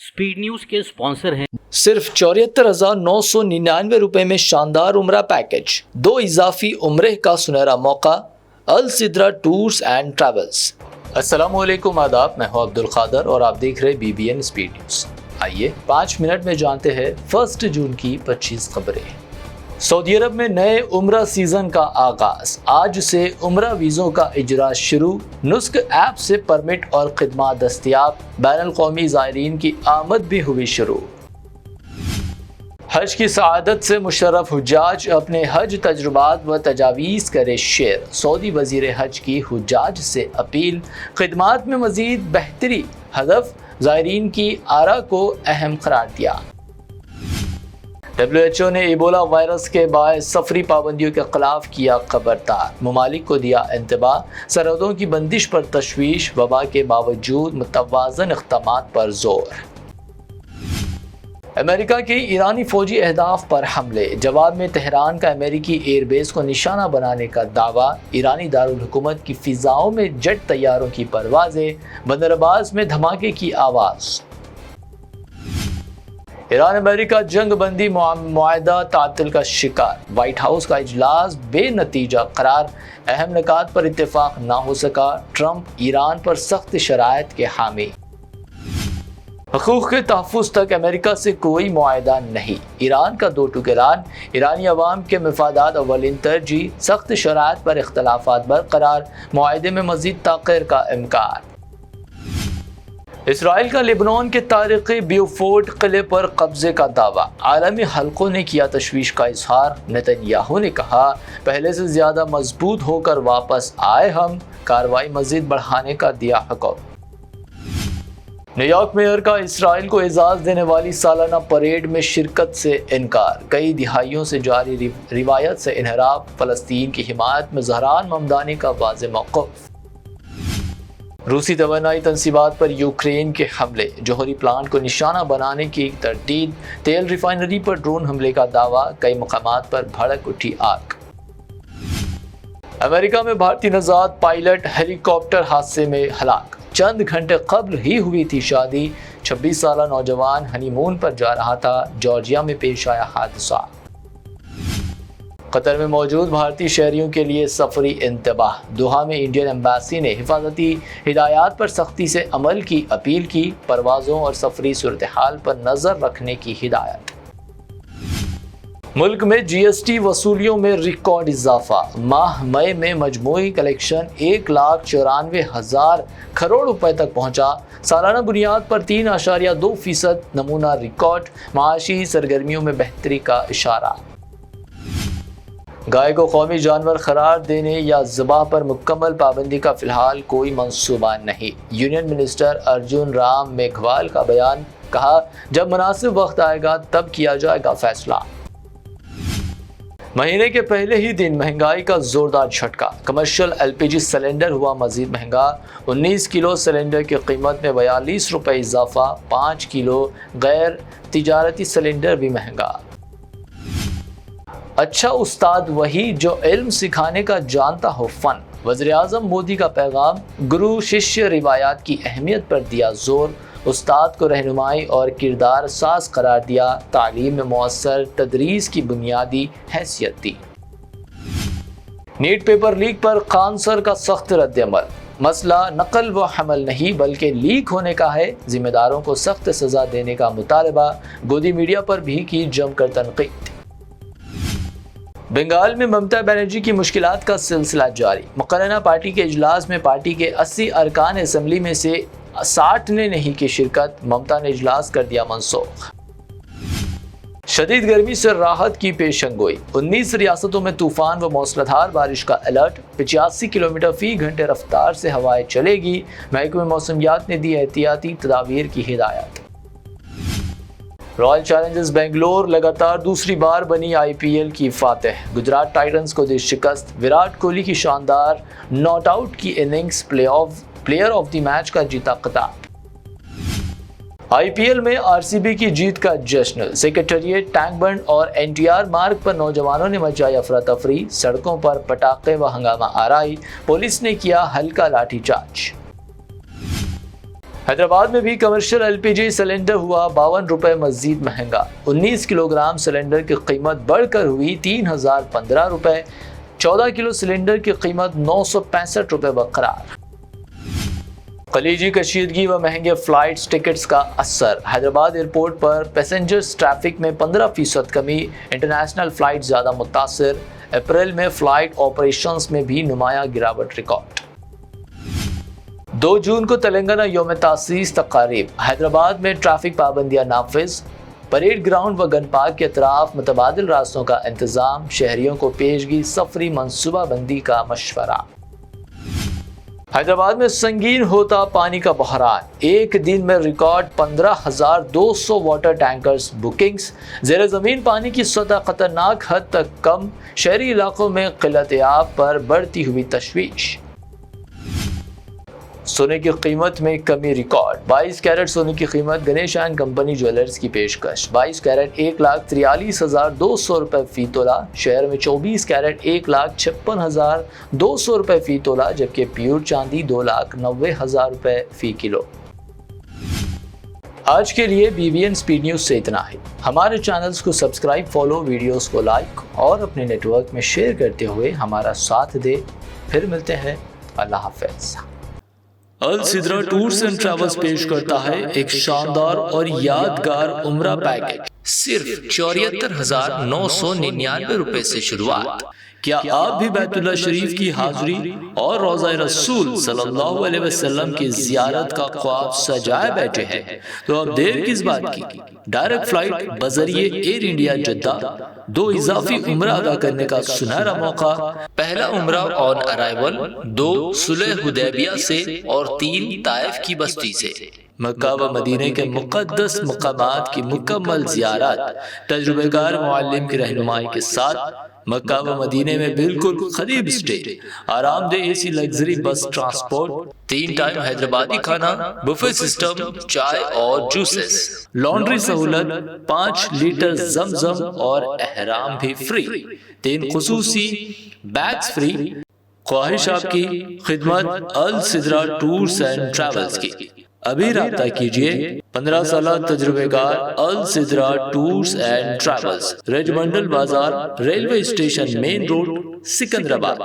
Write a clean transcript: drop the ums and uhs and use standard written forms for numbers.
Speed news के sponsor हैं सिर्फ 74,999 रुपए में शानदार उम्रा पैकेज, 2 इजाफी उम्रे का सुनहरा मौका। अल सिद्रा टूर्स एंड ट्रैवल्स। अस्सलाम वालेकुम, आदाब। मैं हूं अब्दुल कादर और आप देख रहे BBN स्पीड न्यूज। आइए 5 मिनट में जानते हैं 1 जून की 25 खबरें। सऊदी अरब में नए उम्रा सीजन का आगाज, आज से उम्रा वीज़ों का इजरा शुरू। नुस्ख ऐप से परमिट और खिदमात दस्तियाब। बैनुल कौमी ज़ायरीन की आमद भी हुई शुरू। हज की सआदत से मुशर्रफ हुज्जाज अपने हज तजुर्बात व तजावीज़ करे शेयर। सऊदी वज़ीर हज की हुज्जाज से अपील, खिदमात में मज़ीद बेहतरी हदफ। ज़ायरीन की आरा को अहम करार दिया। WHO ने इबोला वायरस के बायस सफरी पाबंदियों के खिलाफ किया खबरदार। ममालिक को दिया इंतबाह, सरहदों की बंदिश पर तशवीश। वबा के बावजूद मुतवाज़न इक़दामात पर जोर। अमेरिका के ईरानी फौजी अहदाफ पर हमले, जवाब में तेहरान का अमेरिकी एयरबेस को निशाना बनाने का दावा। ईरानी दारुल हुकूमत की फिजाओं में जेट तैयारों की परवाजें, बंदर अब्बास में धमाके की आवाज़। ईरान अमेरिका जंग बंदी मुआहदा तातिल का शिकार, व्हाइट हाउस का इजलास बेनतीजा करार। अहम निकात पर इत्तेफाक ना हो सका, ट्रंप ईरान पर सख्त शराइत के हामी। हकूक़ के तहफ़्फ़ुज़ तक अमेरिका से कोई मुआहदा नहीं, ईरान का दो टूक ऐलान। ईरानी अवाम के मफादात अव्वलिन तरजीह, सख्त शराइत पर इख्तलाफात बरकरार। मुआहदे में मज़ीद ताख़ीर का इम्कान। इसराइल का लेबनान के तारीख़ी ब्यूफोर्ट किले पर कब्ज़े का दावा, आलमी हलकों ने किया तशवीश का इजहार। नेतन्याहू ने कहा, पहले से ज़्यादा मजबूत होकर वापस आए हम, कार्रवाई मज़ीद बढ़ाने का दिया हुक्म। न्यूयॉर्क मेयर का इसराइल को एजाज़ देने वाली सालाना परेड में शिरकत से इनकार। कई दिहाइयों से जारी रिवायत से इनहराफ। फ़लस्तीन की हिमायत में ज़हरान ममदानी का वाज़ेह मौक़िफ़। रूसी तवानाई तनसीबात पर यूक्रेन के हमले, जौहरी प्लांट को निशाना बनाने की तरदीद। तेल रिफाइनरी पर ड्रोन हमले का दावा, कई मकामात पर भड़क उठी आग। अमेरिका में भारतीय नजात पायलट हेलीकॉप्टर हादसे में हलाक। चंद घंटे कबल ही हुई थी शादी। 26 साला नौजवान हनीमून पर जा रहा था, जॉर्जिया में पेश आया हादसा। कतर में मौजूद भारतीय शहरियों के लिए सफरी इंतबाह। दोहा में इंडियन एम्बेसी ने हिफाजती हिदायत पर सख्ती से अमल की अपील की। परवाज़ों और सफरी सूरत हाल पर नज़र रखने की हिदायत। मुल्क में GST वसूलियों में रिकॉर्ड इजाफा, माह मई में मजमूई कलेक्शन 1,94,000 करोड़ रुपए तक पहुंचा। सालाना बुनियाद पर 3.2% नमूना रिकॉर्ड। माशी सरगर्मियों में बेहतरी का इशारा। गाय को कौमी जानवर करार देने या ज़बाह पर मुकम्मल पाबंदी का फ़िलहाल कोई मंसूबा नहीं। यूनियन मिनिस्टर अर्जुन राम मेघवाल का बयान, कहा जब मुनासिब वक्त आएगा तब किया जाएगा फैसला। महीने के पहले ही दिन महंगाई का जोरदार झटका। कमर्शियल LPG सिलेंडर हुआ मजीद महंगा। 19 किलो सिलेंडर की कीमत में 42 रुपये इजाफा। 5 किलो गैर तिजारती सिलेंडर भी महंगा। अच्छा उस्ताद वही जो इल्म सिखाने का जानता हो फ़न। वज़ीर-ए-आज़म मोदी का पैगाम, गुरु शिष्य रिवायात की अहमियत पर दिया जोर। उस्ताद को रहनुमाई और किरदार साज करार दिया। तालीम में मुअस्सर तदरीस की बुनियादी हैसियत दी। नीट पेपर लीक पर खान सर का सख्त रद्द-ए-अमल, मसला नकल व हमल नहीं बल्कि लीक होने का है। जिम्मेदारों को सख्त सज़ा देने का मुतालबा। गोदी मीडिया पर भी की जमकर तनकीद। बंगाल में ममता बनर्जी की मुश्किलात का सिलसिला जारी। मुकर्रना पार्टी के इजलास में पार्टी के 80 अरकान असम्बली में से 60 ने नहीं की शिरकत। ममता ने इजलास कर दिया मनसूख। शदीद गर्मी से राहत की पेशंगोई। 19 रियासतों में तूफान व मौसलाधार बारिश का अलर्ट। 85 किलोमीटर फी घंटे रफ्तार से हवाएं चलेगी। महकमे मौसमियात ने दी एहतियाती तदाबीर की हिदायत। रॉयल चैलेंजर्स बेंगलोर लगातार दूसरी बार बनी IPL की फातेह। गुजरात टाइटंस को दी शिकस्त। विराट कोहली की शानदार नॉट आउट की innings player of the match का जीता खिताब। IPL में RCB की जीत का जश्न। सेक्रेटेरिएट, टैंक बंड और NTR मार्ग पर नौजवानों ने मचाई अफरा तफरी। सड़कों पर पटाखे व हंगामा आराई। पुलिस ने किया हल्का लाठीचार्ज। حیدرآباد میں بھی کمرشل LPG سلنڈر ہوا 52 روپے مزید مہنگا، 19 کلو گرام سلنڈر کی قیمت بڑھ کر ہوئی 3015 روپے، 14 کلو سلنڈر کی قیمت 965 روپے برقرار۔ خلیجی کشیدگی و مہنگے فلائٹس ٹکٹس کا اثر، حیدرآباد ایئرپورٹ پر پیسنجرز ٹریفک میں 15% کمی، انٹرنیشنل فلائٹ زیادہ متاثر، اپریل میں فلائٹ آپریشنز میں بھی نمایاں گراوٹ ریکارڈ۔ 2 جون کو تلنگانہ یوم تاسیس تقاریب، حیدرآباد میں ٹریفک پابندیاں نافذ، پریڈ گراؤنڈ و گن پارک کے اطراف متبادل راستوں کا انتظام، شہریوں کو پیشگی سفری منصوبہ بندی کا مشورہ۔ حیدرآباد میں سنگین ہوتا پانی کا بحران، ایک دن میں ریکارڈ 15,200 واٹر ٹینکرز بکنگز، زیر زمین پانی کی سطح خطرناک حد تک کم، شہری علاقوں میں قلت آب پر بڑھتی ہوئی تشویش۔ سونے کی قیمت میں کمی ریکارڈ، 22 کیرٹ سونے کی قیمت گنیش اینڈ کمپنی جویلرز کی پیشکش، 22 کیرٹ 1,43,200 روپے فی تولہ، شہر میں 24 کیرٹ 1,56,200 روپے فی تولہ، جبکہ پیور چاندی 2,90,000 روپے فی کلو۔ آج کے لیے BBN سپیڈ نیوز سے اتنا ہے۔ ہمارے چینلز کو سبسکرائب، فالو، ویڈیوز کو لائک اور اپنے نیٹ ورک میں شیئر کرتے ہوئے ہمارا ساتھ دے۔ پھر ملتے ہیں، اللہ حافظ۔ السدرا ٹورز اینڈ ٹریولز پیش کرتا ہے ایک شاندار اور یادگار عمرہ پیکج، صرف 74,999 روپے سے شروعات۔ کیا آپ بھی بیت اللہ شریف کی حاضری اور روضہ رسول صلی اللہ علیہ وسلم کی زیارت کا خواب سجائے بیٹھے ہیں؟ تو اب دیر کس بات کی؟ ڈائریکٹ فلائٹ بذریعے ایئر انڈیا جدہ، 2 اضافی عمرہ ادا کرنے کا سنہرا موقع۔ پہلا عمرہ آن ارائیول 2 صلح حدیبیہ سے اور 3 طائف کی بستی سے۔ مکہ و مدینہ کے مقدس مقامات کی مکمل زیارت، تجربہ کار معلم کی رہنمائی کے ساتھ۔ مکہ و مدینہ میں بالکل قریب اسٹے، آرام دہ AC لگژری بس ٹرانسپورٹ، 3 ٹائم حیدرآبادی کھانا، بفے سسٹم، چائے اور جوسز، لانڈری سہولت، 5 لیٹر زمزم اور احرام بھی فری، 3 خصوصی بیگز فری۔ خواہش آپ کی خدمت السدرا ٹورز اینڈ ٹریولز کی، ابھی رابطہ کیجئے۔ 15 سالہ تجربے کار Alsidra tours and travels, Regimental Bazaar, railway station main road, Secunderabad.